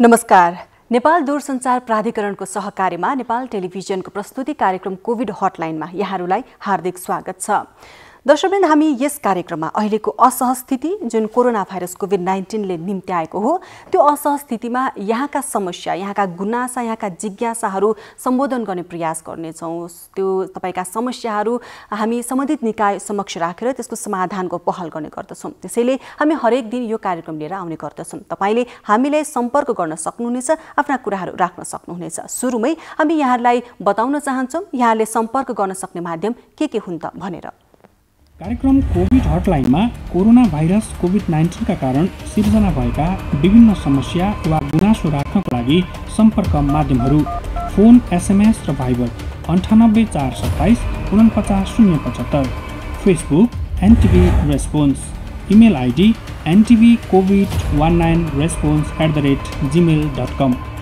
नमस्कार। नेपाल दूरसञ्चार प्राधिकरणको सहकार्यमा नेपाल टेलिभिजनको प्रस्तुति कार्यक्रम कोभिड हटलाइनमा यहाँहरूलाई हार्दिक स्वागत छ। दर्शकवृन्द, हामी यस कार्यक्रममा अहिलेको असहज स्थिति जुन कोरोना भाइरस कोभिड-19 ले निम्त्याएको हो, त्यो असहज स्थितिमा यहाँका समस्या, यहाँका गुनासा, यहाँका जिज्ञासाहरू सम्बोधन गर्ने प्रयास गर्नेछौँ। त्यो तपाईका समस्याहरू हामी सम्बन्धित निकाय समक्ष राखेर त्यसको समाधानको पहल गर्ने गर्दछौँ। त्यसैले हामी हरेक दिन यो कार्यक्रम लिएर आउने गर्दछौँ। तपाईले हामीलाई सम्पर्क गर्न सक्नुहुनेछ, आफ्ना कुराहरू राख्न सक्नुहुनेछ। सुरुमै हामी यहाँलाई बताउन चाहन्छौँ यहाँले सम्पर्क गर्न सक्ने माध्यम के हुन् त भनेर। कार्यक्रम कोभिड हटलाइनमा कोरोना भाइरस कोभिड-19 का कारण सिर्जना भएका विभिन्न समस्या वा गुनासो राख्नको लागि सम्पर्क माध्यमहरू फोन, SMS र Viber 98 427 49 075, Facebook NTV response, email ID ntvcovid19response@gmail.com।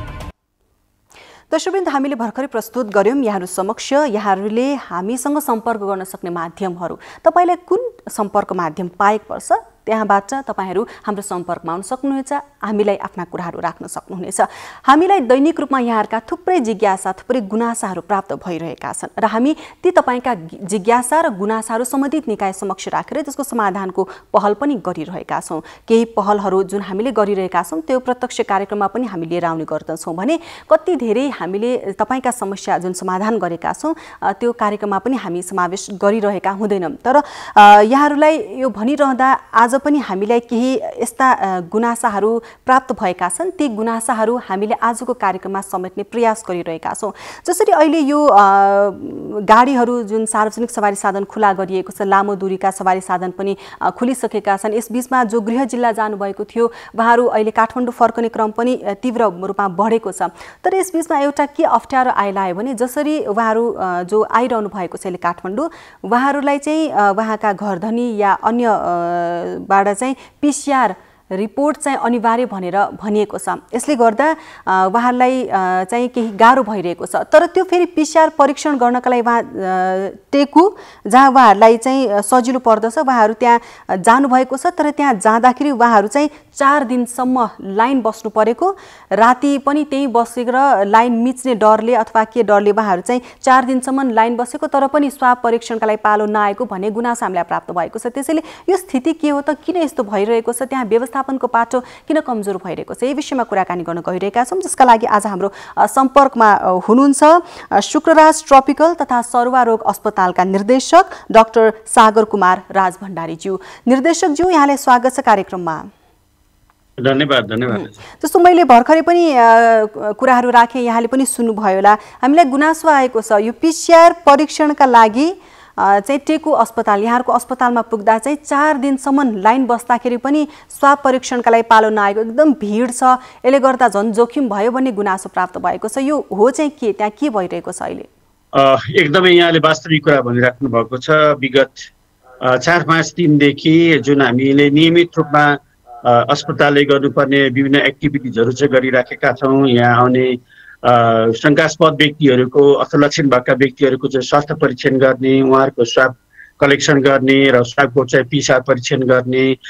दर्शकवृन्द, हामीले भर्खरै प्रस्तुत गर्यौं यहाँहरू समक्ष यहाँहरूले हामीसँग सम्पर्क गर्न सक्ने माध्यमहरू। तपाईलाई कुन सम्पर्क माध्यम पाएको पर्छ त्यहाँबाट तपाईहरू हाम्रो सम्पर्कमा आउन सक्नुहुनेछ, हामीलाई आफ्ना कुराहरू राख्न सक्नुहुनेछ। हामीलाई दैनिक रूपमा यहाँहरूका थुप्रै जिज्ञासा, थुप्रै गुनासाहरू प्राप्त भइरहेका छन् र हामी ती तपाईका जिज्ञासा र गुनासाहरू सम्बन्धित निकाय समक्ष राखेर त्यसको समाधानको पहल पनि गरिरहेका छौँ। केही पहलहरू जुन हामीले गरिरहेका छौँ त्यो प्रत्यक्ष कार्यक्रममा पनि हामी लिएर आउने गर्दछौँ भने कति धेरै हामीले तपाईका समस्या जुन समाधान गरेका छौँ त्यो कार्यक्रममा पनि हामी समावेश गरिरहेका हुँदैनौँ। तर यहाँहरूलाई यो भनिरहँदा आज पनि हामीलाई केही यस्ता गुनासाहरू प्राप्त भएका छन्। ती गुनासाहरू हामीले आजको कार्यक्रममा समेट्ने प्रयास गरिरहेका छौँ। जसरी अहिले यो गाडीहरू जुन सार्वजनिक सवारी साधन खुला गरिएको छ, लामो दूरीका सवारी साधन पनि खुलिसकेका छन्। यसबीचमा जो गृह जिल्ला जानुभएको थियो उहाँहरू अहिले काठमाडौँ फर्कने क्रम पनि तीव्र रूपमा बढेको छ। तर यसबीचमा एउटा के अप्ठ्यारो आइलायो भने जसरी उहाँहरू जो आइरहनु भएको छ अहिले काठमाडौँ, उहाँहरूलाई चाहिँ उहाँका घरधनी या अन्य बाट चाहिँ PCR रिपोर्ट चाहिँ अनिवार्य भनेर भनिएको छ। यसले गर्दा उहाँहरूलाई चाहिँ केही गाह्रो भइरहेको छ। तर त्यो फेरि PCR परीक्षण गर्नका लागि उहाँ टेकु जहाँ उहाँहरूलाई चाहिँ सजिलो पर्दछ उहाँहरू त्यहाँ जानुभएको छ। तर त्यहाँ जाँदाखेरि उहाँहरू चाहिँ 4 दिनसम्म लाइन बस्नु परेको, राति पनि त्यही बसेर लाइन मिच्ने डरले अथवा के डरले उहाँहरू चाहिँ 4 दिनसम्म लाइन बसेको तर पनि स्वाब परीक्षणका लागि पालो नआएको भन्ने गुनासो हामीलाई प्राप्त भएको छ। त्यसैले यो स्थिति के हो त, किन यस्तो भइरहेको छ, त्यहाँ व्यवस्थापनको पाटो किन कमजोर भइरहेको छ, यही विषयमा कुराकानी गर्न गइरहेका छौँ। जसका लागि आज हाम्रो सम्पर्कमा हुनुहुन्छ शुक्रराज ट्रपिकल तथा सरुवा रोग अस्पतालका निर्देशक डाक्टर सागर कुमार राजभण्डारीज्यू। निर्देशकज्यू, यहाँलाई स्वागत छ कार्यक्रममा। धन्यवाद। जस्तो मैले भर्खरै पनि कुराहरू राखेँ, यहाँले पनि सुन्नुभयो होला, हामीलाई गुनासो आएको छ यो PCR परीक्षणका लागि चाहिँ टेकु अस्पताल यहाँहरूको अस्पतालमा पुग्दा चाहिँ 4 दिनसम्म लाइन बस्दाखेरि पनि स्वाब परीक्षणका लागि पालो नआएको, एकदम भिड छ, यसले गर्दा झन् जोखिम भयो भन्ने गुनासो प्राप्त भएको छ। यो हो चाहिँ के, त्यहाँ के भइरहेको छ अहिले? एकदमै यहाँले वास्तविक कुरा भनिराख्नु भएको छ। विगत 4-5 दिनदेखि जुन हामीले नियमित रूपमा अस्पतालले गर्नुपर्ने विभिन्न एक्टिभिटिजहरू चाहिँ गरिराखेका छौँ। यहाँ आउने शङ्कास्पद व्यक्तिहरूको अथवा लक्षण भएका व्यक्तिहरूको चाहिँ स्वास्थ्य परीक्षण गर्ने, उहाँहरूको स्वाब कलेक्सन गर्ने र स्वाबको चाहिँ PCR परीक्षण गर्ने,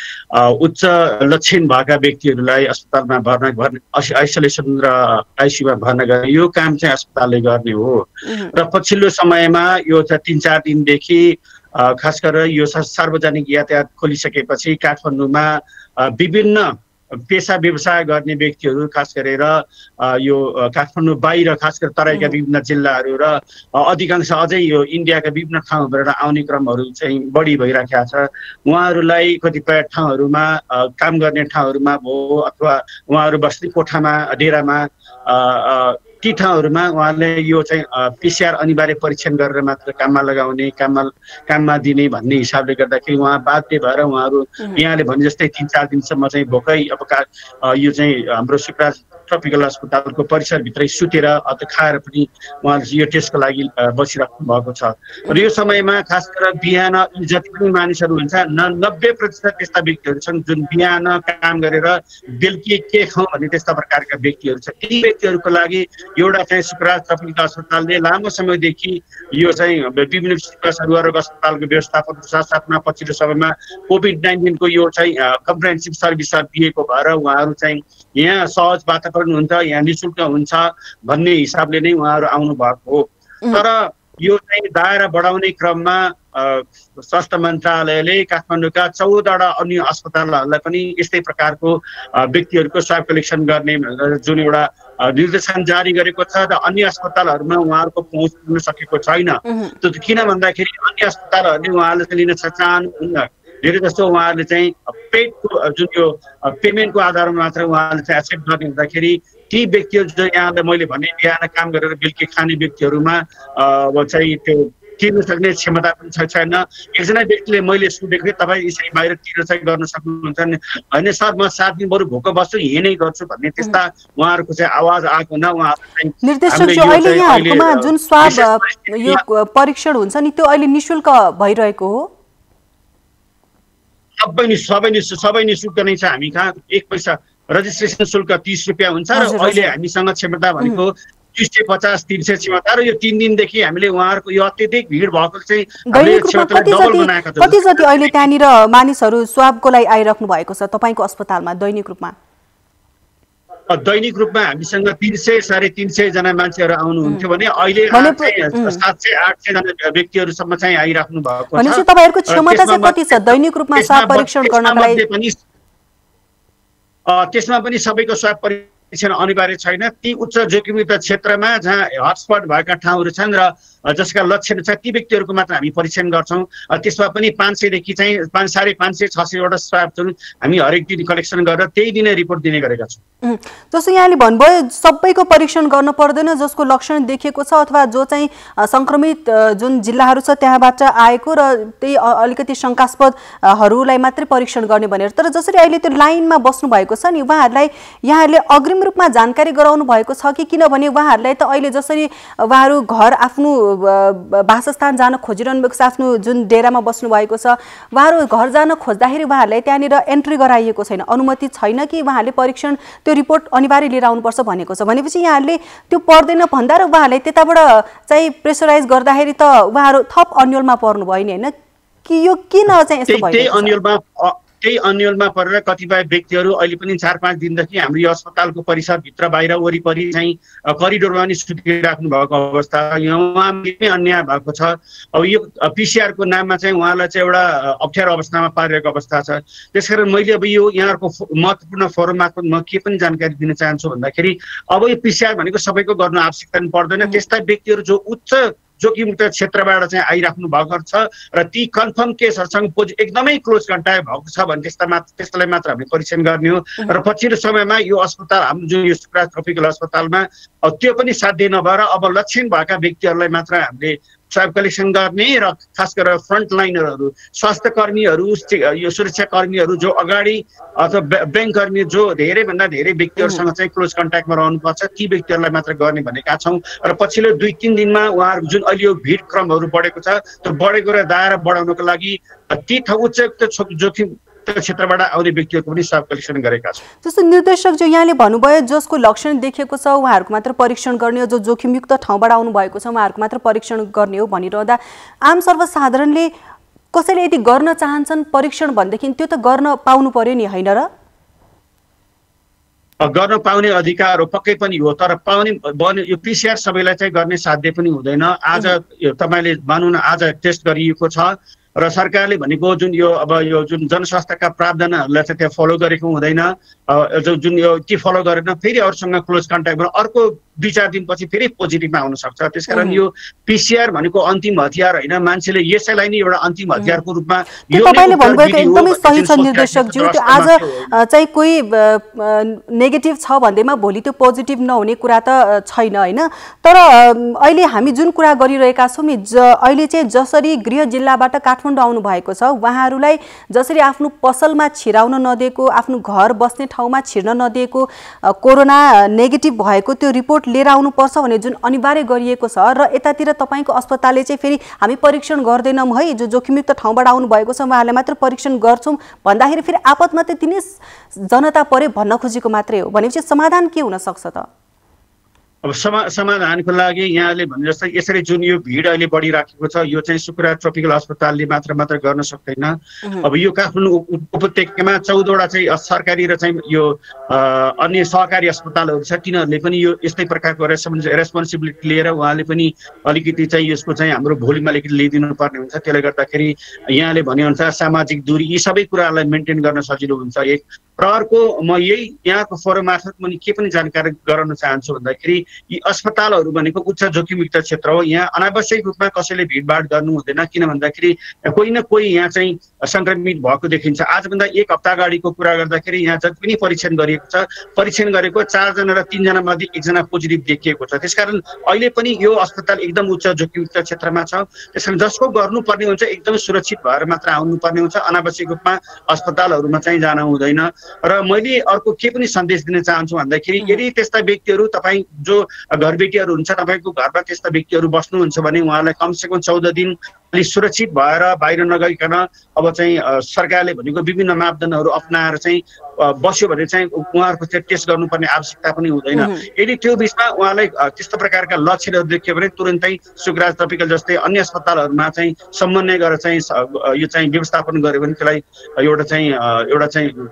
उच्च लक्षण भएका व्यक्तिहरूलाई अस्पतालमा आइसोलेसन र ICUमा भर्ना गर्ने, यो काम चाहिँ अस्पतालले गर्ने हो। र पछिल्लो समयमा यो 3-4 दिनदेखि खास गरेर यो सार्वजनिक यातायात खोलिसकेपछि काठमाडौँमा विभिन्न पेसा व्यवसाय गर्ने व्यक्तिहरू खास गरेर यो काठमाडौँ बाहिर खास गरेर तराईका विभिन्न जिल्लाहरू र अधिकांश अझै यो इन्डियाका विभिन्न ठाउँबाट आउने क्रमहरू चाहिँ बढी भइराखेको छ। उहाँहरूलाई कतिपय ठाउँहरूमा काम गर्ने ठाउँहरूमा भयो अथवा उहाँहरू बस्ने कोठामा डेरामा ती ठाउँहरूमा उहाँले यो चाहिँ PCR अनिवार्य परीक्षण गरेर मात्र काममा लगाउने, काममा दिने भन्ने हिसाबले गर्दाखेरि उहाँ बाध्य भएर उहाँहरू यहाँले भने जस्तै 3-4 दिनसम्म चाहिँ भोकै अब यो चाहिँ हाम्रो शुक्रराज ट्रपिकल अस्पतालको परिसरभित्रै सुतेर अथवा खाएर पनि उहाँले यो टेस्टको लागि बसिराख्नु भएको छ। र यो समयमा खास गरेर बिहान जति पनि मानिसहरू हुन्छ 90% त्यस्ता व्यक्तिहरू छन् जुन बिहान काम गरेर बेलुकी के खाउँ भन्ने त्यस्ता प्रकारका व्यक्तिहरू छन्। ती व्यक्तिहरूको लागि एउटा चाहिँ शुक्रराज ट्रपिकल अस्पतालले लामो समयदेखि यो चाहिँ विभिन्न सरुवा रोग अस्पतालको व्यवस्थापनको साथसाथमा पछिल्लो समयमा कोभिड-19 को यो चाहिँ कम्प्रिहेन्सिभ सर्भिसहरू दिएको भएर उहाँहरू चाहिँ यहाँ सहज वातावरण गर्नुहुन्छ, यहाँ निःशुल्क हुन्छ भन्ने हिसाबले नै उहाँहरू आउनु भएको हो। तर यो चाहिँ दायरा बढाउने क्रममा स्वास्थ्य मन्त्रालयले काठमाडौँका 14वटा अन्य अस्पतालहरूलाई पनि यस्तै प्रकारको व्यक्तिहरूको स्वाब कलेक्सन गर्ने जुन एउटा निर्देशन जारी गरेको छ र अन्य अस्पतालहरूमा उहाँहरूको पहुँच पुग्न सकेको छैन। त्यो किन भन्दाखेरि अन्य अस्पतालहरूले उहाँहरूले लिन चाहनुहुन्न। धेरै जस्तो उहाँहरूले चाहिँ पेडको जुन यो पेमेन्टको आधारमा मात्र उहाँहरूले चाहिँ एक्सेप्ट गर्ने हुँदाखेरि ती व्यक्तिहरू जो यहाँले मैले भने बिहान काम गरेर बेलुकी खाने व्यक्तिहरूमा चाहिँ त्यो तिर्न सक्ने क्षमता पनि छैन। एकजना व्यक्तिले मैले सुनेको थिएँ तपाईँ यसरी बाहिर तिरेर चाहिँ गर्न सक्नुहुन्छ नि, होइन सर म 7 दिन बरु भोक बस्छु हिँडै गर्छु भन्ने त्यस्ता उहाँहरूको चाहिँ आवाज आएको न। उहाँहरू निर्देशकज्यू अहिले यहाँहरुकोमा जुन स्वाब यो परीक्षण हुन्छ नि त्यो अहिले निशुल्क भइरहेको हो? सबै निशुल्क नै छ। हामी कहाँ 1 पैसा रजिस्ट्रेसन शुल्क 30 रुपियाँ हुन्छ र अहिले हामीसँग क्षमता भनेको 250-300 क्षमता र यो 3 दिनदेखि हामीले उहाँहरूको यो अत्यधिक भिड भएको चाहिँ कति जति अहिले त्यहाँनिर मानिसहरू स्वाबको लागि आइराख्नु भएको छ तपाईको अस्पतालमा दैनिक रूपमा? दैनिक रूपमा हामीसँग 300-350 जना मान्छेहरू आउनुहुन्थ्यो भने अहिले 700-800 जना व्यक्तिहरूसम्म चाहिँ आइराख्नु भएको छ। भनेपछि तपाईहरुको क्षमता चाहिँ कति छ दैनिक रूपमा स्वाब परीक्षण गर्नका लागि? त्यसमा पनि सबैको स्वाब परीक्षण अनिवार्य छैन। ती उच्च जोखिमयुक्त क्षेत्रमा जहाँ हटस्पट भएका ठाउँहरू छन् र जसका लक्षण छ ती व्यक्तिहरूको मात्र हामी परीक्षण गर्छौँ। त्यसमा पनि 500 देखि चाहिँ 550-600 वटा स्वाब चाहिँ हामी हरेक दिन कलेक्सन गरेर त्यही दिनै रिपोर्ट दिने गरेका छौँ। जस्तो यहाँले भन्नुभयो सबैको परीक्षण गर्न पर्दैन, जसको लक्षण देखिएको छ अथवा जो चाहिँ संक्रमित जुन जिल्लाहरू छ त्यहाँबाट आएको र त्यही अलिकति शंकास्पदहरूलाई मात्रै परीक्षण गर्ने भनेर। तर जसरी अहिले त्यो लाइनमा बस्नु भएको छ नि उहाँहरूलाई यहाँहरूले अग्रिम रूपमा जानकारी गराउनु भएको छ कि? किनभने उहाँहरूलाई त अहिले जसरी उहाँहरू घर आफ्नो वासस्थान जान खोजिरहनु भएको छ, आफ्नो जुन डेरामा बस्नु भएको छ, उहाँहरू घर जान खोज्दाखेरि उहाँहरूलाई त्यहाँनिर एन्ट्री गराइएको छैन, अनुमति छैन कि उहाँहरूले परीक्षण त्यो रिपोर्ट अनिवार्य लिएर आउनुपर्छ भनेको छ। भनेपछि यहाँहरूले त्यो पर्दैन भन्दा र उहाँहरूले त्यताबाट चाहिँ प्रेसराइज गर्दाखेरि त उहाँहरू थप अन्यलमा पर्नुभयो नि, होइन कि? यो किन चाहिँ यस्तो भयो? त्यही अन्यलमा परेर कतिपय व्यक्तिहरू अहिले पनि 4-5 दिनदेखि हाम्रो यो अस्पतालको परिसरभित्र बाहिर वरिपरि चाहिँ करिडोरमा पनि सुतिराख्नु भएको अवस्था उहाँमै अन्याय भएको छ। अब यो पिसिआरको नाममा चाहिँ उहाँलाई चाहिँ एउटा अप्ठ्यारो अवस्थामा पारिरहेको अवस्था छ। त्यसकारण मैले अब यो यहाँहरूको महत्त्वपूर्ण फोरम मार्फत म के पनि जानकारी दिन चाहन्छु भन्दाखेरि अब यो पिसिआर भनेको सबैको गर्नु आवश्यकता पनि पर्दैन। त्यस्ता व्यक्तिहरू जो उच्च जोखिमयुक्त क्षेत्रबाट चाहिँ आइराख्नु भएको छ र ती कन्फर्म केसहरूसँग एकदमै क्लोज कन्ट्याक्ट भएको छ भने त्यसलाई मात्र हामीले परीक्षण गर्ने हो। र पछिल्लो समयमा यो अस्पताल हाम्रो जुन यो सुखराज ट्रपिकल अस्पतालमा त्यो पनि साध्य नभएर अब लक्षण भएका व्यक्तिहरूलाई मात्र हामीले स्वाब कलेक्सन गर्ने र खास गरेर फ्रन्ट लाइनरहरू स्वास्थ्य कर्मीहरू यो सुरक्षा कर्मीहरू जो अगाडि अथवा ब्याङ्क कर्मी जो धेरैभन्दा धेरै व्यक्तिहरूसँग चाहिँ क्लोज कन्ट्याक्टमा रहनुपर्छ ती व्यक्तिहरूलाई मात्र गर्ने भनेका छौँ। र पछिल्लो 2-3 दिनमा उहाँहरू जुन अहिले यो भिड क्रमहरू बढेको छ त्यो बढेको र दायरा बढाउनको लागि ती उच्च जोखिम क्षेत्रबाट आउने व्यक्तिहरूको पनि स्वाब कलेक्सन गरेका छौँ। जस्तो निर्देशक जो यहाँले भन्नुभयो जसको लक्षण देखेको छ उहाँहरूको मात्र परीक्षण गर्ने हो, जो जोखिमयुक्त ठाउँबाट आउनु भएको छ उहाँहरूको मात्र परीक्षण गर्ने हो भनिरहँदा आम सर्वसाधारणले कसैले यदि गर्न चाहन्छन् परीक्षण भनेदेखि त्यो त गर्न पाउनु पर्यो नि, होइन र? गर्न पाउने अधिकार हो पक्कै पनि हो, तर पाउने यो पिसिआर सबैलाई चाहिँ गर्ने साध्य पनि हुँदैन। आज तपाईँले मानौँ न आज टेस्ट गरिएको छ र सरकारले भनेको जुन यो अब यो जुन जनस्वास्थ्यका प्रावधानहरूलाई चाहिँ त्यहाँ फलो गरेको हुँदैन, जुन यो के फलो गरेन फेरि अरूसँग क्लोज कन्ट्याक्टमा अर्को 2-4 दिनपछि फेरि पोजिटिभमा आउन सक्छ। त्यसकारण यो पिसिआर भनेको अन्तिम हतियार होइन, मान्छेले यसैलाई नै एउटा अन्तिम हतियारको रूपमा तपाईले भन्नुभएको एकदमै सही छ निर्देशकज्यू। त्यो आज चाहिँ कोही नेगेटिभ छ भन्दैमा भोलि त्यो पोजिटिभ नहुने कुरा त छैन, होइन? तर अहिले हामी जुन कुरा गरिरहेका छौँ नि अहिले चाहिँ जसरी गृह जिल्लाबाट काठमाडौँ आउनु भएको छ उहाँहरूलाई जसरी आफ्नो पसलमा छिराउन नदिएको, आफ्नो घर बस्ने ठाउँमा छिर्न नदिएको, कोरोना नेगेटिभ भएको त्यो रिपोर्ट लिएर आउनुपर्छ भने जुन अनिवार्य गरिएको छ र यतातिर तपाईँको अस्पतालले चाहिँ फेरि हामी परीक्षण गर्दैनौँ है, जो जोखिमयुक्त ठाउँबाट आउनु भएको छ उहाँहरूलाई मात्र परीक्षण गर्छौँ भन्दाखेरि फेरि आपतमा त्यति नै जनता परे भन्न खोजेको मात्रै हो। भनेपछि समाधान के हुन सक्छ त? अब समाधानको लागि यहाँले भने जस्तै यसरी जुन यो भिड अहिले बढिराखेको छ यो चाहिँ शुक्रबार ट्रपिकल अस्पतालले मात्र गर्न सक्दैन। अब यो काठमाडौँ उपत्यकामा 14वटा चाहिँ सरकारी र चाहिँ यो अन्य सहकारी अस्पतालहरू छ, तिनीहरूले पनि यो यस्तै प्रकारको रेस्पोन्सिबिलिटी लिएर उहाँले पनि अलिकति चाहिँ यसको चाहिँ हाम्रो भोल्युम अलिकति लिइदिनु पर्ने हुन्छ। त्यसले गर्दाखेरि यहाँले भनेअनुसार सामाजिक दूरी यी सबै कुराहरूलाई मेन्टेन गर्न सजिलो हुन्छ। एक प्रहरको म यही यहाँको फोरम मार्फत म के पनि जानकारी गराउन चाहन्छु भन्दाखेरि यी अस्पतालहरू भनेको उच्च जोखिमयुक्त क्षेत्र हो। यहाँ अनावश्यक रूपमा कसैले भिडभाड गर्नु हुँदैन, किन भन्दाखेरि कोही न कोही यहाँ चाहिँ संक्रमित भएको देखिन्छ। आजभन्दा 1 हप्ता अगाडिको कुरा गर्दाखेरि यहाँ जति पनि परीक्षण गरिएको छ, परीक्षण गरेको 4 जना र 3 जना मध्ये 1 जना पोजिटिभ देखिएको छ। त्यसकारण अहिले पनि यो अस्पताल एकदम उच्च जोखिमयुक्त क्षेत्रमा छ। त्यसकारण जसको गर्नुपर्ने हुन्छ एकदमै सुरक्षित भएर मात्र आउनुपर्ने हुन्छ, अनावश्यक रूपमा अस्पतालहरूमा चाहिँ जान हुँदैन। र मैले अर्को के पनि सन्देश दिन चाहन्छु भन्दाखेरि यदि त्यस्ता व्यक्तिहरू तपाईँ जो घरबेटीहरू हुन्छ तपाईँको घरमा त्यस्ता व्यक्तिहरू बस्नुहुन्छ भने उहाँलाई कमसेकम 14 दिन अलि सुरक्षित भएर बाहिर नगइकन अब चाहिँ सरकारले भनेको विभिन्न मापदण्डहरू अपनाएर चाहिँ बस्यो भने चाहिँ उहाँहरूको चाहिँ टेस्ट गर्नुपर्ने आवश्यकता पनि हुँदैन। यदि त्यो बिचमा उहाँलाई त्यस्तो प्रकारका लक्षणहरू देखियो भने तुरन्तै शुक्रराज ट्रपिकल जस्तै अन्य अस्पतालहरूमा चाहिँ समन्वय गरेर चाहिँ यो चाहिँ व्यवस्थापन गर्यो भने त्यसलाई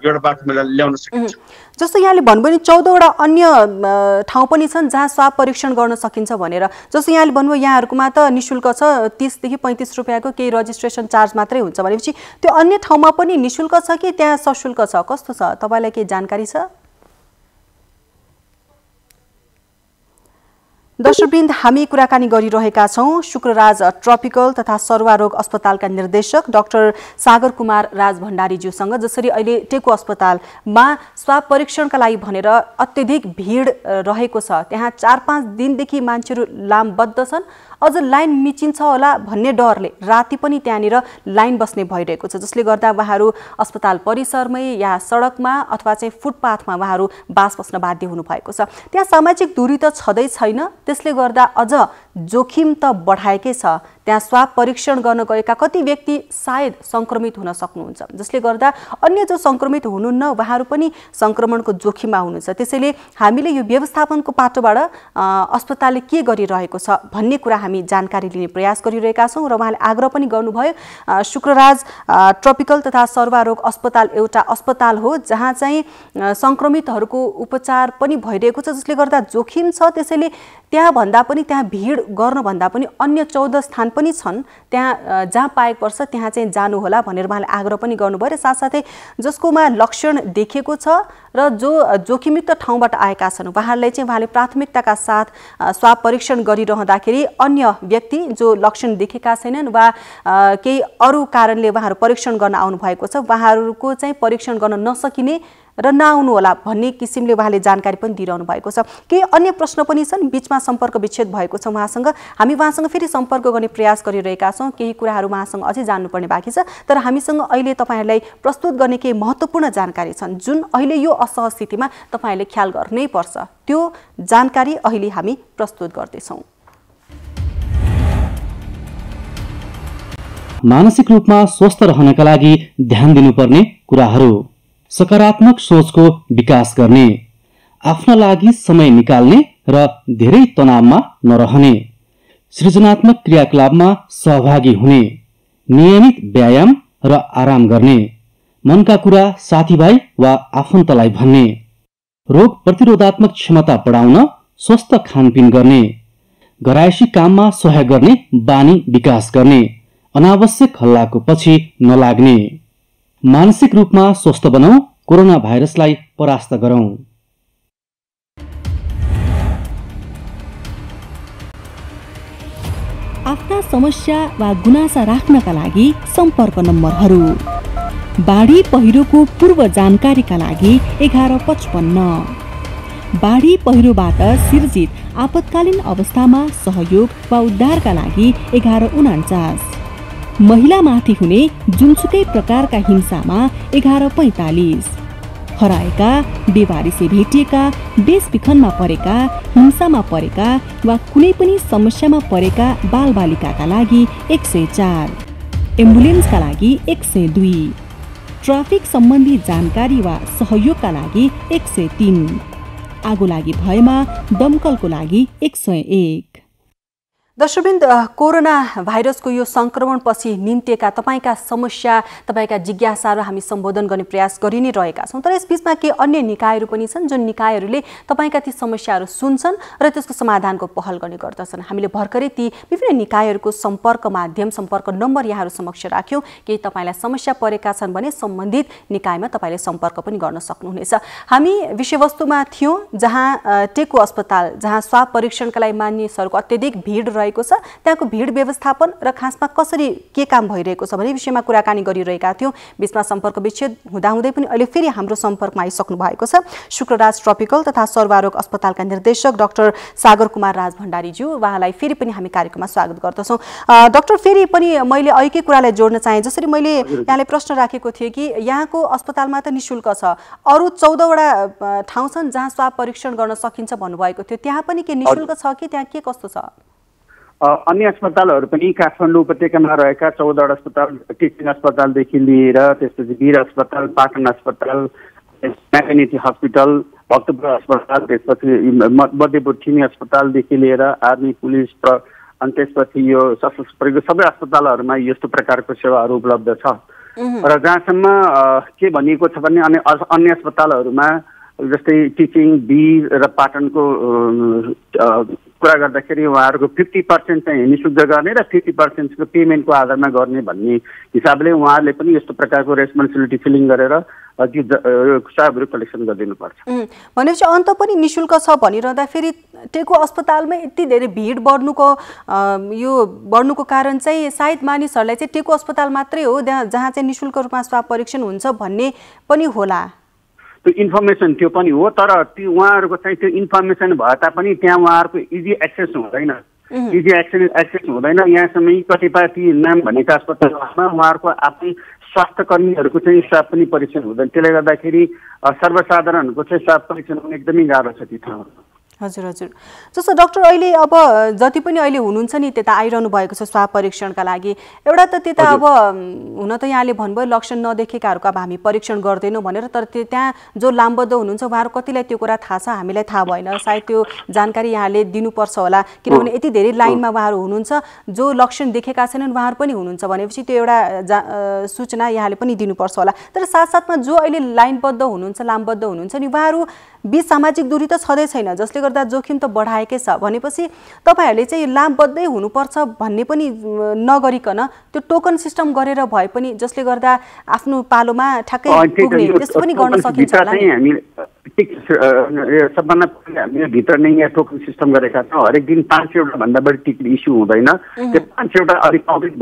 एउटा बाटोमा ल्याउन सकिन्छ। जस्तो यहाँले भन्नुभयो नि 14वटा अन्य ठाउँ पनि छन् जहाँ स्वाब परीक्षण गर्न सकिन्छ भनेर। जस्तो यहाँले भन्नुभयो यहाँहरूकोमा त निःशुल्क छ, 30 देखि 35 रुपियाँको केही रजिस्ट्रेसन चार्ज मात्रै हुन्छ भनेपछि त्यो अन्य ठाउँमा पनि निःशुल्क छ कि त्यहाँ सशुल्क छ, कस्तो छ, तपाईलाई केही जानकारी छ? दर्शकवृन्द, हामी कुराकानी गरिरहेका छौँ शुक्रराज ट्रपिकल तथा सरुवा रोग अस्पतालका निर्देशक डाक्टर सागर कुमार राज भण्डारीज्यूसँग। जसरी अहिले टेकु अस्पतालमा स्वाब परीक्षणका लागि भनेर अत्यधिक भिड रहेको छ, त्यहाँ 4-5 दिनदेखि मान्छेहरू लामबद्ध छन्, अझ लाइन मिचिन्छ होला भन्ने डरले राति पनि त्यहाँनिर लाइन बस्ने भइरहेको छ, जसले गर्दा उहाँहरू अस्पताल परिसरमै या सडकमा अथवा चाहिँ फुटपाथमा उहाँहरू बास बस्न बाध्य हुनुभएको छ। त्यहाँ सामाजिक दूरी त छँदै छैन, त्यसले गर्दा अझ जोखिम त बढाएकै छ। त्यहाँ स्वाब परीक्षण गर्न गएका कति व्यक्ति सायद संक्रमित हुन सक्नुहुन्छ, जसले गर्दा अन्य जो संक्रमित हुनुहुन्न उहाँहरू पनि संक्रमणको जोखिममा हुनुहुन्छ। त्यसैले हामीले यो व्यवस्थापनको पाटोबाट अस्पतालले के गरिरहेको छ भन्ने कुरा हामी जानकारी लिने प्रयास गरिरहेका छौँ। र उहाँले आग्रह पनि गर्नुभयो शुक्रराज ट्रपिकल तथा सरुवा रोग अस्पताल एउटा अस्पताल हो जहाँ चाहिँ संक्रमितहरूको उपचार पनि भइरहेको छ, जसले गर्दा जोखिम छ। त्यसैले त्यहाँ भन्दा पनि त्यहाँ भिड गर्नुभन्दा पनि अन्य 14 स्थान पनि छन् त्यहाँ जहाँ पाएको पर्छ त्यहाँ चाहिँ जानु होला भनेर उहाँले आग्रह पनि गर्नुभयो। र साथसाथै जसकोमा लक्षण देखेको छ र जो जोखिमयुक्त ठाउँबाट आएका छन् उहाँहरूलाई चाहिँ उहाँले प्राथमिकताका साथ स्वाब परीक्षण गरिरहँदाखेरि अन्य व्यक्ति जो लक्षण देखेका छैनन् वा केही अरू कारणले उहाँहरू परीक्षण गर्न आउनु भएको छ उहाँहरूको चाहिँ परीक्षण गर्न नसकिने र नआउनु होला भन्ने किसिमले उहाँले जानकारी पनि दिइरहनु भएको छ। केही अन्य प्रश्न पनि छन्, बिचमा सम्पर्क विच्छेद भएको छ उहाँसँग, हामी उहाँसँग फेरि सम्पर्क गर्ने प्रयास गरिरहेका छौँ। केही कुराहरू उहाँसँग अझै जान्नुपर्ने बाँकी छ, तर हामीसँग अहिले तपाईँहरूलाई प्रस्तुत गर्ने केही महत्त्वपूर्ण जानकारी छन् जुन अहिले यो असहज स्थितिमा तपाईँहरूले ख्याल गर्नै पर्छ। त्यो जानकारी अहिले हामी प्रस्तुत गर्दैछौँ। मानसिक रूपमा स्वस्थ रहनका लागि ध्यान दिनुपर्ने कुराहरू: सकारात्मक सोचको विकास गर्ने, आफ्ना लागि समय निकाल्ने र धेरै तनावमा नरहने, सृजनात्मक क्रियाकलापमा सहभागी हुने, नियमित व्यायाम र आराम गर्ने, मनका कुरा साथीभाइ वा आफन्तलाई भन्ने, रोग प्रतिरोधात्मक क्षमता बढाउन स्वस्थ खानपिन गर्ने, घरायसी काममा सहयोग गर्ने बानी विकास गर्ने, अनावश्यक हल्लाको पछि नलाग्ने। मानसिक रूपमा स्वस्थ बनाऊ, कोरोना भाइरसलाई परास्त गरौं। आफ्ना समस्या वा गुनासा राख्नका लागि सम्पर्क नम्बरहरू: बाढी पहिरोको पूर्व जानकारीका लागि 1155, बाढी पहिरोबाट सिर्जित आपतकालीन अवस्थामा सहयोग वा उद्धारका लागि 1149, महिलामाथि हुने जुनसुकै प्रकारका हिंसामा 1145, हराएका, बेवारिसे भेटिएका, बेसबिखनमा परेका, हिंसामा परेका वा कुनै पनि समस्यामा परेका बालबालिकाका लागि 104, एम्बुलेन्सका लागि 102, ट्राफिक सम्बन्धी जानकारी वा सहयोगका लागि 103, आगो लागि भएमा दमकलको लागि 101। दर्शकवृन्द, कोरोना भाइरसको यो सङ्क्रमणपछि निम्तिएका तपाईँका समस्या, तपाईँका जिज्ञासाहरू हामी सम्बोधन गर्ने प्रयास गरि नै रहेका छौँ। तर यसबीचमा के अन्य निकायहरू पनि छन् जुन निकायहरूले तपाईँका ती समस्याहरू सुन्छन् र त्यसको समाधानको पहल गर्ने गर्दछन्। हामीले भर्खरै ती विभिन्न निकायहरूको सम्पर्क माध्यम, सम्पर्क नम्बर यहाँहरू समक्ष राख्यौँ। केही तपाईँलाई समस्या परेका छन् भने सम्बन्धित निकायमा तपाईँले सम्पर्क पनि गर्न सक्नुहुनेछ। हामी विषयवस्तुमा थियौँ जहाँ टेकु अस्पताल, जहाँ स्वाब परीक्षणका लागि मानिसहरूको अत्यधिक भिड रहेको छ, त्यहाँको भिड व्यवस्थापन र खासमा कसरी के काम भइरहेको छ भन्ने विषयमा कुराकानी गरिरहेका थियौँ। बिचमा सम्पर्क विच्छेद हुँदाहुँदै पनि अहिले फेरि हाम्रो सम्पर्कमा आइसक्नु भएको छ शुक्रराज ट्रपिकल तथा सर्वरोग अस्पतालका निर्देशक डाक्टर सागर कुमार राज भण्डारीज्यू। उहाँलाई फेरि पनि हामी कार्यक्रममा स्वागत गर्दछौँ। डाक्टर, फेरि पनि मैले अहिलेकै कुरालाई जोड्न चाहेँ। जसरी मैले यहाँलाई प्रश्न राखेको थिएँ कि यहाँको अस्पतालमा त निःशुल्क छ, अरू 14वटा ठाउँ छन् जहाँ स्वाब परीक्षण गर्न सकिन्छ भन्नुभएको थियो, त्यहाँ पनि के निःशुल्क छ कि त्यहाँ के कस्तो छ? अन्य अस्पतालहरू पनि काठमाडौँ उपत्यकामा रहेका 14वटा अस्पताल, टिचिङ अस्पतालदेखि लिएर त्यसपछि वीर अस्पताल, पाटन अस्पताल, म्याटर्निटी हस्पिटल, भक्तपुर अस्पताल, त्यसपछि मध्यपुर छिनी अस्पतालदेखि लिएर आर्मी, पुलिस अनि त्यसपछि यो सशस्त्र प्रहरीको सबै अस्पतालहरूमा यस्तो प्रकारको सेवाहरू उपलब्ध छ। र जहाँसम्म के भनिएको छ भने अन्य अस्पतालहरूमा जस्तै टिचिङ, वीर र पाटनको कुरा गर्दाखेरि उहाँहरूको 50% चाहिँ निःशुल्क गर्ने र 50% पेमेन्टको आधारमा गर्ने भन्ने हिसाबले उहाँहरूले पनि यस्तो प्रकारको रेस्पोन्सिबिलिटी फिलिङ गरेर त्यो साबहरू कलेक्सन गरिदिनुपर्छ। भनेपछि अन्त पनि निःशुल्क छ भनिरहँदाखेरि टेकु अस्पतालमा यति धेरै भिड बढ्नुको कारण चाहिँ सायद मानिसहरूलाई चाहिँ टेकु अस्पताल मात्रै हो जहाँ चाहिँ निःशुल्क रूपमा स्वाब परीक्षण हुन्छ भन्ने पनि होला। त्यो इन्फर्मेसन त्यो पनि हो, तर त्यो उहाँहरूको चाहिँ त्यो इन्फर्मेसन भए तापनि त्यहाँ उहाँहरूको इजी एक्सेस हुँदैन। यहाँसम्म कतिपय ती नाम भनेका अस्पतालमा उहाँहरूको आफ्नै स्वास्थ्य कर्मीहरूको चाहिँ स्वाब पनि परीक्षण हुँदैन। त्यसले गर्दाखेरि सर्वसाधारणको चाहिँ स्वाब परीक्षण हुन एकदमै गाह्रो छ ती ठाउँहरू। हजुर हजुर। जस्तो डाक्टर अहिले अब जति पनि अहिले हुनुहुन्छ नि त्यता आइरहनु भएको छ स्वाब परीक्षणका लागि, एउटा त त्यता अब हुन त यहाँले भन्नुभयो लक्षण नदेखेकाहरूको अब हामी परीक्षण गर्दैनौँ भनेर, तर त्यहाँ जो लामबद्ध हुनुहुन्छ उहाँहरू कतिलाई त्यो कुरा थाहा छ हामीलाई थाहा भएन। सायद त्यो जानकारी यहाँले दिनुपर्छ होला, किनभने यति धेरै लाइनमा उहाँहरू हुनुहुन्छ, जो लक्षण देखेका छैनन् उहाँहरू पनि हुनुहुन्छ भनेपछि त्यो एउटा सूचना यहाँले पनि दिनुपर्छ होला। तर साथसाथमा जो अहिले लाइनबद्ध हुनुहुन्छ, लामबद्ध हुनुहुन्छ नि, उहाँहरू बीच सामाजिक दूरी त छँदै छैन, जसले गर्दा जोखिम त बढाएकै छ भनेपछि तपाईँहरूले चाहिँ लामबद्धै हुनुपर्छ भन्ने पनि नगरिकन त्यो टोकन सिस्टम गरेर भए पनि जसले गर्दा आफ्नो पालोमा ठ्याक्कै पुग्ने त्यस्तो पनि गर्न सकिन्छ होला नि। सबभन्दा पहिले हामीले भित्र नै यहाँ टोकन सिस्टम गरेका छौँ। हरेक दिन 500 भन्दा बढी टिकट इस्यु हुँदैन। त्यो 500 अलिक कम्प्लिट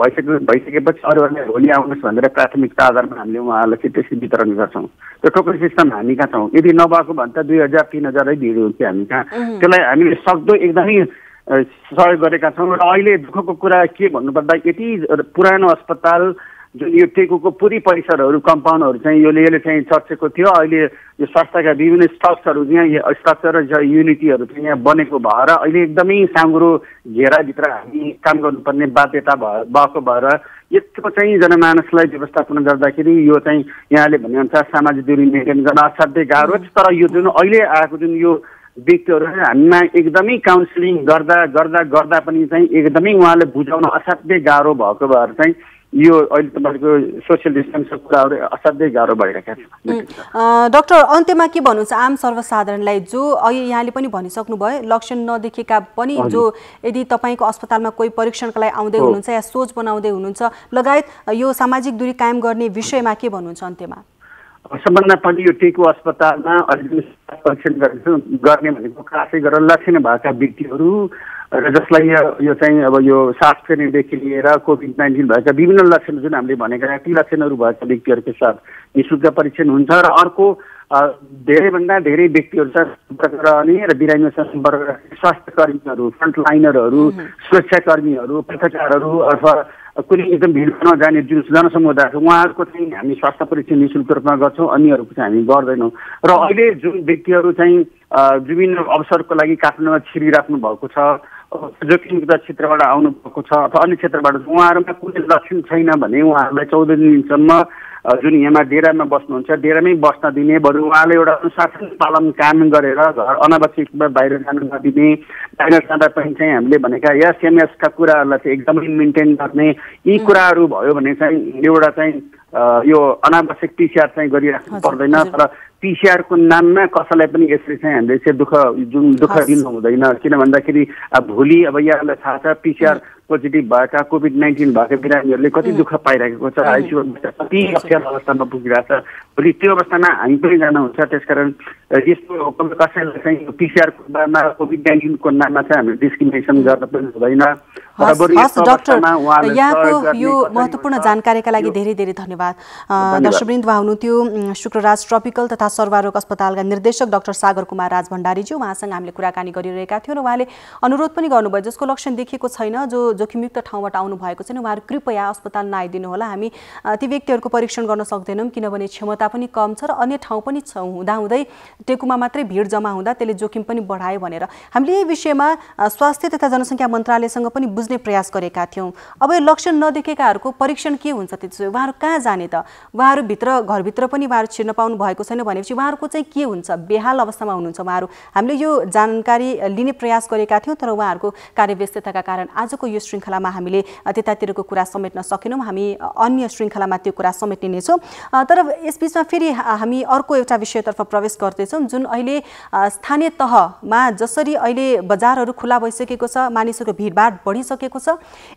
भइसकेपछि अरूहरूले भोलि आउनुहोस् भनेर प्राथमिकता आधारमा हामीले उहाँहरूलाई चाहिँ त्यसरी वितरण गर्छौँ। त्यो टोकन सिस्टम हामी कहाँ छौँ, यदि नभएको भने त 2000-3000 भिड हुन्थ्यो हामी कहाँ। त्यसलाई हामीले सक्दो एकदमै सहयोग गरेका छौँ। र अहिले दुःखको कुरा के भन्नुपर्दा यति पुरानो अस्पताल जुन यो टेकुको पुरै परिसरहरू कम्पाउन्डहरू चाहिँ यसले चाहिँ चर्चेको थियो, अहिले यो स्वास्थ्यका विभिन्न स्ट्रक्चरहरू यहाँ स्ट्रक्चर र युनिटीहरू चाहिँ यहाँ बनेको भएर अहिले एकदमै साँगुरो घेराभित्र हामी काम गर्नुपर्ने बाध्यता भएको भएर यत्रो चाहिँ जनमानसलाई व्यवस्थापन गर्दाखेरि यो चाहिँ यहाँले भनेअनुसार सामाजिक दूरी मेन्टेन गर्न असाध्यै गाह्रो छ। तर यो जुन अहिले आएको जुन यो व्यक्तिहरू हामीमा एकदमै काउन्सिलिङ गर्दा पनि चाहिँ एकदमै उहाँले बुझाउन असाध्यै गाह्रो भएको भएर चाहिँ यो अहिले तपाईँको सोसियल डिस्टेन्सको कुराहरू असाध्यै गाह्रो भइरहेका छन्। डाक्टर, अन्त्यमा के भन्नुहुन्छ आम सर्वसाधारणलाई, जो अहिले यहाँले पनि भनिसक्नुभयो लक्षण नदेखेका पनि जो यदि तपाईँको अस्पतालमा कोही परीक्षणका लागि आउँदै हुनुहुन्छ या सोच बनाउँदै हुनुहुन्छ लगायत यो सामाजिक दूरी कायम गर्ने विषयमा के भन्नुहुन्छ अन्त्यमा? सबभन्दा पहिला यो टेकु अस्पतालमा अहिले परीक्षण गर्ने भनेको खासै गरेर लक्षण भएका व्यक्तिहरू र जसलाई यो चाहिँ अब यो सास फेर्नेदेखि लिएर कोभिड-19 भएका विभिन्न लक्षण जुन हामीले भनेका ती लक्षणहरू भएका व्यक्तिहरूको साथ निःशुल्क परीक्षण हुन्छ। र अर्को धेरैभन्दा धेरै व्यक्तिहरू सम्पर्क रहने र बिरामीसँग सम्पर्क स्वास्थ्य कर्मीहरू, फ्रन्टलाइनरहरू, सुरक्षाकर्मीहरू, पत्रकारहरू अथवा कुनै एकदम भिडमा जाने जुन जनसमुदाय छ उहाँहरूको चाहिँ हामी स्वास्थ्य परीक्षण निःशुल्क रूपमा गर्छौँ, अन्यहरूको चाहिँ हामी गर्दैनौँ। र अहिले जुन व्यक्तिहरू चाहिँ विभिन्न अवसरको लागि काठमाडौँमा छिरिराख्नु भएको छ जोखिमयुक्त क्षेत्रबाट आउनुभएको छ अथवा अन्य क्षेत्रबाट उहाँहरूमा कुनै लक्षण छैन भने उहाँहरूलाई 14 दिनसम्म जुन यहाँमा डेरामा बस्नुहुन्छ डेरामै बस्न दिने, बरु उहाँले एउटा अनुशासन पालन कायम गरेर घर अनावश्यक बाहिर जान नदिने, बाहिर जाँदा पनि चाहिँ हामीले भनेका एसएमएसका कुराहरूलाई चाहिँ एकदमै मेन्टेन गर्ने, यी कुराहरू भयो भने चाहिँ एउटा चाहिँ यो अनावश्यक पिसिआर चाहिँ गरिराख्नु पर्दैन। तर पिसिआरको नाममा कसैलाई पनि यसरी चाहिँ हामीले चाहिँ दुःख दिनु हुँदैन। किन भन्दाखेरि भोलि अब यहाँलाई थाहा छ पिसिआर पोजिटिभ भएका कोभिड-19 भएका बिरामीहरूले कति दुःख पाइरहेको छ, आइसियूमा कति अप्ठ्यारो अवस्थामा पुगिरहेको छ। भोलि त्यो अवस्थामा हामी पनि जानुहुन्छ। त्यसकारण यस्तो कसैलाई चाहिँ पिसिआरको नाममा कोभिड-19को नाममा चाहिँ हामीले डिस्क्रिमिनेसन गर्न पनि हुँदैन। डाक्टर, यहाँको यो महत्त्वपूर्ण जानकारीका लागि धेरै धेरै धन्यवाद। दर्शकवृन्द, उहाँ हुनुहुन्थ्यो शुक्रराज ट्रपिकल तथा सर्वरोग अस्पतालका निर्देशक डाक्टर सागर कुमार राज भण्डारीज्यू। उहाँसँग हामीले कुराकानी गरिरहेका थियौँ र उहाँले अनुरोध पनि गर्नुभयो जसको लक्षण देखिएको छैन, जो जोखिमयुक्त ठाउँबाट आउनु भएको छैन, उहाँहरू कृपया अस्पताल नआइदिनु होला। हामी ती व्यक्तिहरूको परीक्षण गर्न सक्दैनौँ किनभने क्षमता पनि कम छ र अन्य ठाउँ पनि हुँदाहुँदै टेकुमा मात्रै भिड जम्मा हुँदा त्यसले जोखिम पनि बढायो भनेर हामीले यही विषयमा स्वास्थ्य तथा जनसङ्ख्या मन्त्रालयसँग पनि बुझ्ने प्रयास गरेका थियौँ। अब यो लक्षण नदेखेकाहरूको परीक्षण के हुन्छ त्यसो उहाँहरू कहाँ जाने त? उहाँहरू घरभित्र पनि उहाँहरू छिर्न पाउनु भएको छैन भनेपछि उहाँहरूको चाहिँ के हुन्छ? बेहाल अवस्थामा हुनुहुन्छ उहाँहरू। हामीले यो जानकारी लिने प्रयास गरेका थियौँ तर उहाँहरूको कार्यव्यस्तताका कारण आजको यो श्रृङ्खलामा हामीले त्यतातिरको कुरा समेट्न सकेनौँ। हामी अन्य श्रृङ्खलामा त्यो कुरा समेट्नेछौँ। तर यसबिचमा फेरि हामी अर्को एउटा विषयतर्फ प्रवेश गर्दैछौँ जुन अहिले स्थानीय तहमा जसरी अहिले बजारहरू खुला भइसकेको छ, मानिसहरूको भिडभाड बढिसकेको छ,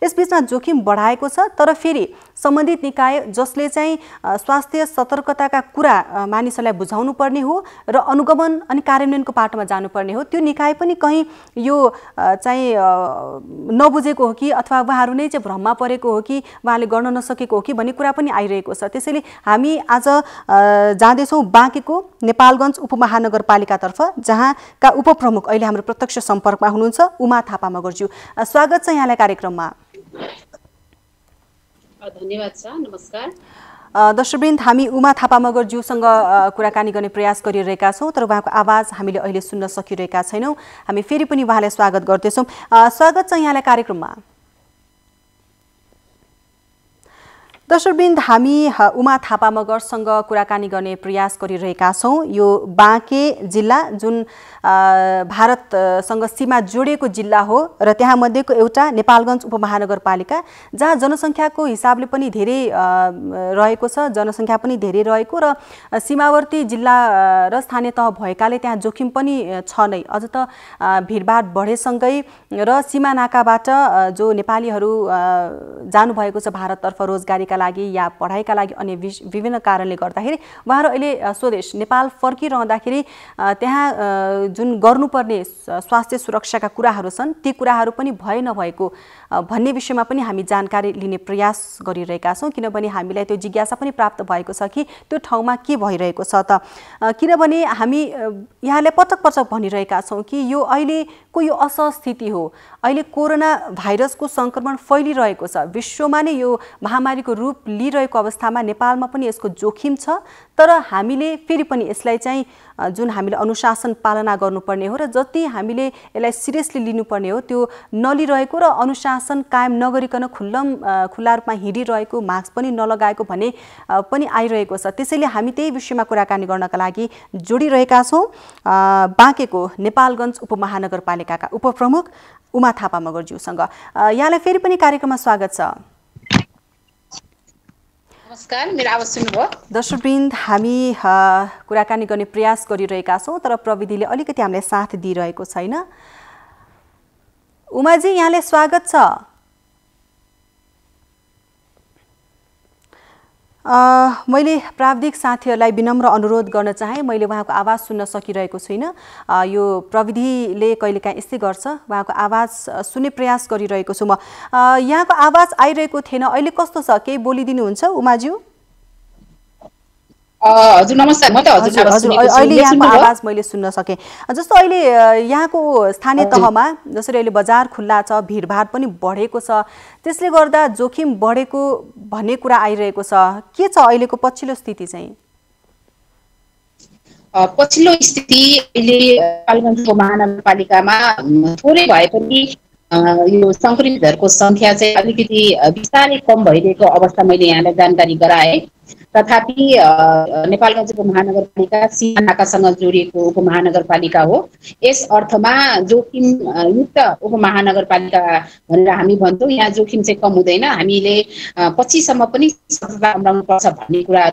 यसबिचमा जोखिम बढाएको छ। तर फेरि सम्बन्धित निकाय जसले चाहिँ स्वास्थ्य सतर्कताका कुरा मानिसहरूलाई बुझाउनु पर्ने हो र अनुगमन अनि कार्यान्वयनको पाटोमा जानुपर्ने हो, त्यो निकाय पनि कहीँ यो चाहिँ नबुझेको हो कि अथवा उहाँहरू नै चाहिँ भ्रममा परेको हो कि उहाँले गर्न नसकेको हो कि भन्ने कुरा पनि आइरहेको छ। त्यसैले हामी आज जाँदैछौँ बाँकेको नेपालगञ्ज उपमहानगरपालिकातर्फ, जहाँका उपप्रमुख अहिले हाम्रो प्रत्यक्ष सम्पर्कमा हुनुहुन्छ उमा थापा मगरज्यू। स्वागत छ यहाँलाई कार्यक्रममा। धन्यवाद छ। नमस्कार दर्शकवृन्द, हामी उमा थापा मगरज्यूसँग कुराकानी गर्ने प्रयास गरिरहेका छौँ तर उहाँको आवाज हामीले अहिले सुन्न सकिरहेका छैनौँ। हामी फेरि पनि उहाँलाई स्वागत गर्दैछौँ। स्वागत छ यहाँलाई कार्यक्रममा। दर्शकवृन्द, हामी उमा थापा मगरसँग कुराकानी गर्ने प्रयास गरिरहेका छौँ। यो बाँके जिल्ला जुन भारतसँग सीमा जोडिएको जिल्ला हो र त्यहाँ मध्येको एउटा नेपालगञ्ज उपमहानगरपालिका जहाँ जनसङ्ख्याको हिसाबले पनि धेरै रहेको छ, जनसङ्ख्या पनि धेरै रहेको र सीमावर्ती जिल्ला र स्थानीय तह भएकाले त्यहाँ जोखिम पनि छ नै। अझ त भिडभाड बढेसँगै र सीमा नाकाबाट जो नेपालीहरू जानुभएको छ भारततर्फ रोजगारीका लागि या पढाइका लागि अन्य विभिन्न कारणले गर्दाखेरि उहाँहरू अहिले स्वदेश नेपाल फर्किरहँदाखेरि त्यहाँ जुन गर्नुपर्ने स्वास्थ्य सुरक्षाका कुराहरू छन् ती कुराहरू पनि भए नभएको भन्ने विषयमा पनि हामी जानकारी लिने प्रयास गरिरहेका छौँ। किनभने हामीलाई त्यो जिज्ञासा पनि प्राप्त भएको छ कि त्यो ठाउँमा के भइरहेको छ त। किनभने हामी यहाँले पटक पटक भनिरहेका छौँ कि यो अहिलेको यो असहज स्थिति हो। अहिले कोरोना भाइरसको सङ्क्रमण फैलिरहेको छ, विश्वमा नै यो महामारीको रूप लिइरहेको अवस्थामा नेपालमा पनि यसको जोखिम छ। तर हामीले फेरि पनि यसलाई चाहिँ जुन हामीले अनुशासन पालना गर्नुपर्ने हो र जति हामीले यसलाई सिरियसली लिनुपर्ने हो त्यो नलिरहेको र अनुशासन कायम नगरिकन खुल्ला रूपमा हिँडिरहेको, मास्क पनि नलगाएको भन्ने पनि आइरहेको छ। त्यसैले हामी त्यही विषयमा कुराकानी गर्नका लागि जोडिरहेका छौँ बाँकेको नेपालगञ्ज उपमहानगरपालिकाका उपप्रमुख उमा थापा मगरज्यूसँग। यहाँलाई फेरि पनि कार्यक्रममा स्वागत छ। नमस्कार, मेरो आवाज सुन्नुभयो? दर्शकवृन्द, हामी कुराकानी गर्ने प्रयास गरिरहेका छौँ तर प्रविधिले अलिकति हामीलाई साथ दिइरहेको छैन। उमाजी, यहाँलाई स्वागत छ। मैले प्राविधिक साथीहरूलाई विनम्र अनुरोध गर्न चाहे, मैले उहाँको आवाज सुन्न सकिरहेको छुइनँ। यो प्रविधिले कहिलेकाहीँ यस्तै गर्छ, उहाँको आवाज सुन्ने प्रयास गरिरहेको छु म। यहाँको आवाज आइरहेको थिएन, अहिले कस्तो छ? केही बोलिदिनुहुन्छ उमाज्यू? हजुर नमस्कार, म त हजुर अहिले यहाँको आवाज मैले सुन्न सकेँ। जस्तो अहिले यहाँको स्थानीय तहमा जसरी अहिले बजार खुल्ला छ, भिडभाड पनि बढेको छ, त्यसले गर्दा जोखिम बढेको भन्ने कुरा आइरहेको छ। के छ अहिलेको पछिल्लो स्थिति चाहिँ? पछिल्लो स्थिति अहिले नेपालगञ्ज महानगरपालिकामा थोरै भए पनि यो सङ्क्रमितहरूको सङ्ख्या चाहिँ अलिकति बिस्तारै कम भइरहेको अवस्था मैले यहाँलाई जानकारी गराएँ। तथापि नेपालगञ्ज उपमहानगरपालिका सीमानाकासँग जोडिएको उपमहानगरपालिका हो। यस अर्थमा जोखिम युक्त उपमहानगरपालिका भनेर हामी भन्छौँ। यहाँ जोखिम चाहिँ कम हुँदैन। हामीले पछिसम्म पनि सतर्कता अप्नाउनु पर्छ भन्ने कुरा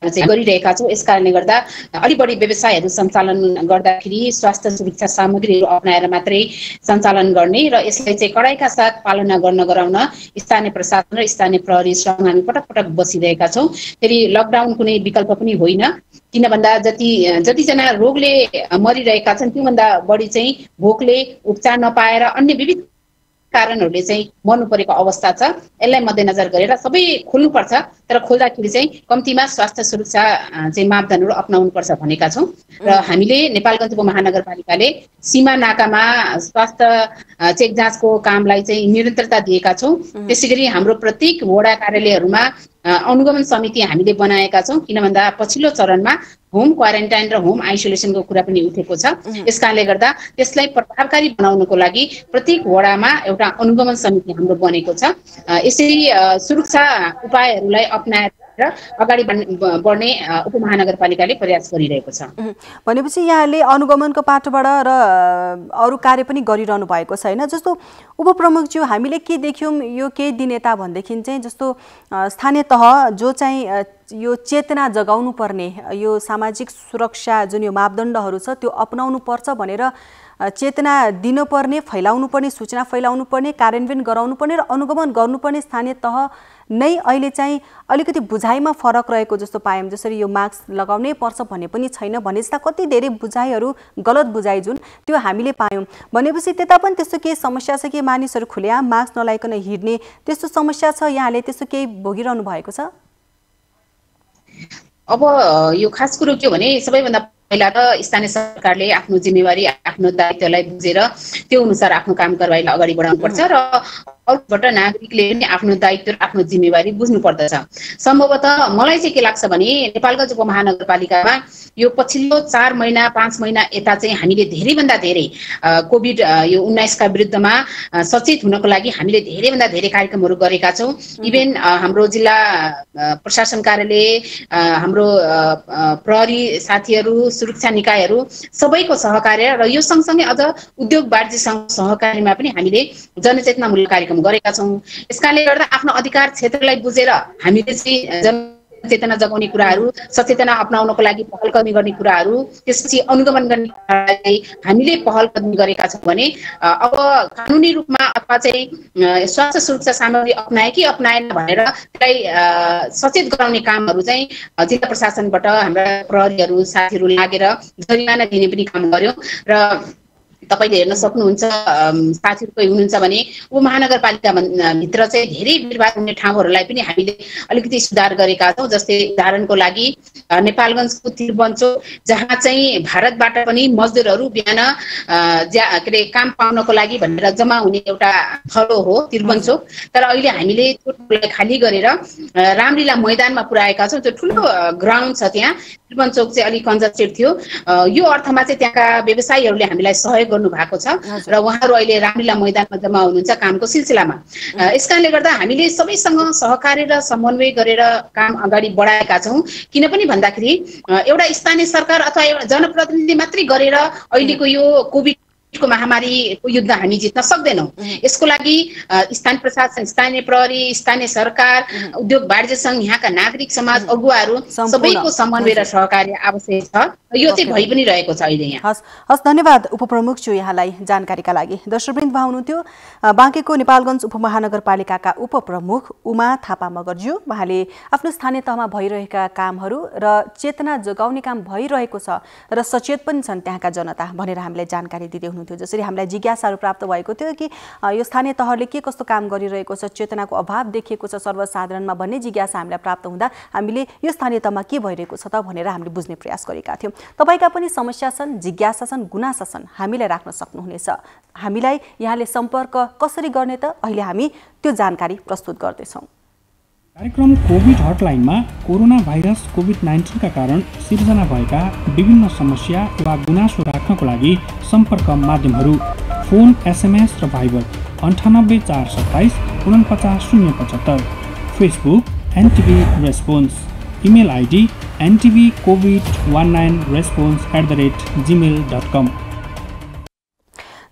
चाहिँ गरिरहेका छौँ। यस कारणले गर्दा अलि बढी व्यवसायहरू सञ्चालन गर्दाखेरि स्वास्थ्य सुरक्षा सामग्रीहरू अपनाएर मात्रै सञ्चालन गर्ने र यसलाई चाहिँ कडाइका साथ पालना गराउन स्थानीय प्रशासन र स्थानीय प्रहरीसँग हामी पटक पटक बसिरहेका छौँ। फेरि लकडाउन कुनै विकल्प पनि होइन, किन भन्दा जतिजना रोगले मरिरहेका छन् त्योभन्दा बढी चाहिँ भोकले उपचार नपाएर अन्य विविध कारणहरूले चाहिँ मर्नु परेको अवस्था छ। यसलाई मध्यनजर गरेर सबै खोल्नुपर्छ, तर खोल्दाखेरि चाहिँ कम्तीमा स्वास्थ्य सुरक्षा चाहिँ मापदण्डहरू अपनाउनु पर्छ भनेका छौँ। र हामीले नेपालगञ्ज उपमहानगरपालिकाले सीमा नाकामा स्वास्थ्य चेक जाँचको कामलाई चाहिँ निरन्तरता दिएका छौँ। त्यसैगरी हाम्रो प्रत्येक वडा कार्यालयहरूमा अनुगमन समिति हामीले बनाएका छौँ, किन भन्दा पछिल्लो चरणमा होम क्वारेन्टाइन र होम आइसोलेसनको कुरा पनि उठेको छ। यस कारणले गर्दा त्यसलाई प्रभावकारी बनाउनको लागि प्रत्येक वडामा एउटा अनुगमन समिति हाम्रो बनेको छ। यसरी सुरक्षा उपायहरूलाई अपनाएर अगाडि बढ्ने उपमहानगरपालिकाले प्रयास गरिरहेको छ। भनेपछि यहाँले अनुगमनको पाटोबाट र अरू कार्य पनि गरिरहनु भएको छ हैन? जस्तो उपप्रमुखज्यू, हामीले के देख्यौँ यो केही दिन यता भन्देखि चाहिँ जस्तो स्थानीय तह जो चाहिँ यो चेतना जगाउनु पर्ने, यो सामाजिक सुरक्षा जुन यो मापदण्डहरू छ त्यो अपनाउनु पर्छ भनेर चेतना दिनुपर्ने, फैलाउनु पर्ने, सूचना फैलाउनु पर्ने, कार्यान्वयन गराउनु पर्ने र अनुगमन गर्नुपर्ने स्थानीय तह नै अहिले चाहिँ अलिकति बुझाइमा फरक रहेको जस्तो पायौँ। जसरी यो मास्क लगाउनै पर्छ भन्ने पनि छैन भने जस्ता कति धेरै बुझाइहरू, गलत बुझाइ जुन त्यो हामीले पायौँ। भनेपछि त्यता पनि त्यस्तो केही समस्या छ कि मानिसहरू खुलेआम मास्क नलाइकन हिँड्ने त्यस्तो समस्या छ? यहाँले त्यस्तो केही भोगिरहनु भएको छ? अब यो खास कुरो के हो भने सबैभन्दा पहिला त स्थानीय सरकारले आफ्नो जिम्मेवारी, आफ्नो दायित्वलाई बुझेर त्यो अनुसार आफ्नो काम कारबाहीलाई अगाडि बढाउनुपर्छ र अरूबाट नागरिकले पनि आफ्नो दायित्व र आफ्नो जिम्मेवारी बुझ्नु पर्दछ। सम्भवतः मलाई चाहिँ के लाग्छ भने नेपालगञ्ज उपमहानगरपालिकामा यो पछिल्लो 4 महिना 5 महिना यता चाहिँ हामीले धेरैभन्दा धेरै कोभिड यो 19 का विरुद्धमा सचेत हुनको लागि हामीले धेरैभन्दा धेरै कार्यक्रमहरू गरेका छौँ। इभेन हाम्रो जिल्ला प्रशासन कार्यालय, हाम्रो प्रहरी साथीहरू, सुरक्षा निकायहरू सबैको सहकार्य र यो सँगसँगै अझ उद्योग वाणिज्य सहकारीमा पनि हामीले जनचेतनामूलक कार्यक्रम गरेका छौँ। यसकारणले गर्दा आफ्नो अधिकार क्षेत्रलाई बुझेर हामीले चाहिँ जनचेतना जगाउने कुराहरू, सचेतना अपनाउनको लागि पहल कदमी गर्ने कुराहरू, त्यसपछि अनुगमन गर्ने कुरालाई हामीले पहल कदमी गरेका छौँ भने अब कानुनी रूपमा अथवा चाहिँ स्वास्थ्य सुरक्षा सामग्री अपनाए कि अपनाएन भनेर त्यसलाई सचेत गराउने कामहरू चाहिँ जिल्ला प्रशासनबाट हाम्रा प्रहरीहरू साथीहरू लागेर जरिमाना दिने पनि काम गर्यौँ। र तपाईले हेर्न सक्नुहुन्छ, साथीहरू कोही हुनुहुन्छ भने उपमहानगरपालिका भित्र चाहिँ धेरै भिडभाड हुने ठाउँहरूलाई पनि हामीले अलिकति सुधार गरेका छौँ। जस्तै उदाहरणको लागि नेपालगञ्जको तिरबन्चोक, जहाँ चाहिँ भारतबाट पनि मजदुरहरू बिहान के अरे काम पाउनको लागि भनेर जम्मा हुने एउटा थलो हो तिरबन्चोक। तर अहिले हामीले त्यो ठाउँलाई खाली गरेर रामलीला मैदानमा पुर्याएका छौँ। त्यो ठुलो ग्राउन्ड छ, त्यहाँ तिरबन्चोक चाहिँ अलिक कन्जस्टेड थियो। यो अर्थमा चाहिँ त्यहाँका व्यवसायीहरूले हामीलाई सहयोग गर्नु भएको छ र उहाँहरू अहिले रामलीला मैदानमा जम्मा हुनुहुन्छ कामको सिलसिलामा। यसकारणले गर्दा हामीले सबैसँग सहकार्य र समन्वय गरेर काम अगाडि बढाएका छौँ। किन पनि भन्दाखेरि एउटा स्थानीय सरकार अथवा एउटा जनप्रतिनिधि मात्रै गरेर अहिलेको यो कोभिडको महामारीको युद्ध हामी जित्न सक्दैनौँ। यसको लागि स्थानीय प्रशासन, स्थानीय प्रहरी, स्थानीय सरकार, उद्योग वाणिज्य सङ्घ, यहाँका नागरिक समाज अगुवाहरू सबैको समन्वय र सहकार्य आवश्यक छ। यो चाहिँ भइ पनि रहेको छ अहिले यहाँ। हस्, धन्यवाद उपप्रमुखज्यू यहाँलाई जानकारीका लागि। दर्शकवृन्द, हुनुहुन्थ्यो बाँकेको नेपालगञ्ज उपमहानगरपालिकाका उपप्रमुख उमा थापा मगरज्यू। उहाँले आफ्नो स्थानीय तहमा भइरहेका कामहरू र चेतना जगाउने काम भइरहेको छ र सचेत पनि छन् त्यहाँका जनता भनेर हामीलाई जानकारी दिँदै हुनुहुन्थ्यो। जसरी हामीलाई जिज्ञासाहरू प्राप्त भएको थियो कि यो स्थानीय तहले के कस्तो काम गरिरहेको छ, चेतनाको अभाव देखिएको छ सर्वसाधारणमा भन्ने जिज्ञासा हामीलाई प्राप्त हुँदा हामीले यो स्थानीय तहमा के भइरहेको छ त भनेर हामीले बुझ्ने प्रयास गरेका थियौँ। तपाईका पनि समस्या छन्, जिज्ञासा छन्, गुनासा छन्, हामीलाई राख्न सक्नुहुनेछ। हामीलाई यहाँले सम्पर्क कसरी गर्ने त अहिले हामी त्यो जानकारी प्रस्तुत गर्दैछौँ। कार्यक्रम कोभिड हटलाइनमा कोरोना भाइरस कोभिड-19 का कारण सिर्जना भएका विभिन्न समस्या वा गुनासो राख्नको लागि सम्पर्क माध्यमहरू फोन SMS र Viber 98 427 49 075, Facebook NTV response, email ID ntvcovid19response@gmail.com।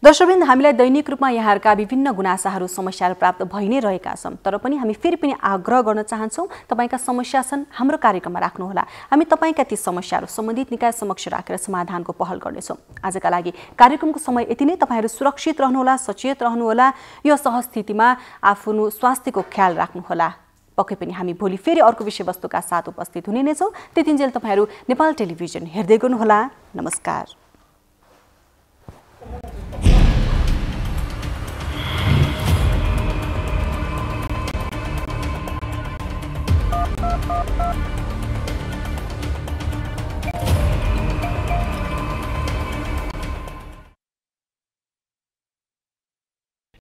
दर्शकवृन्द, हामीलाई दैनिक रूपमा यहाँहरूका विभिन्न गुनासाहरू समस्याहरू प्राप्त भइ नै रहेका छन्, तर पनि हामी फेरि पनि आग्रह गर्न चाहन्छौँ तपाईँका समस्या छन् हाम्रो कार्यक्रममा राख्नुहोला। हामी तपाईँका ती समस्याहरू सम्बन्धित निकाय समक्ष राखेर समाधानको पहल गर्नेछौँ। आजका लागि कार्यक्रमको समय यति नै। तपाईँहरू सुरक्षित रहनुहोला, सचेत रहनुहोला, यो सहस्थितिमा आफ्नो स्वास्थ्यको ख्याल राख्नुहोला। पक्कै पनि हामी भोलि फेरि अर्को विषयवस्तुका साथ उपस्थित हुने नै छौँ। त्यतिन्जेल तपाईँहरू नेपाल टेलिभिजन हेर्दै गर्नुहोला। नमस्कार। Thank you.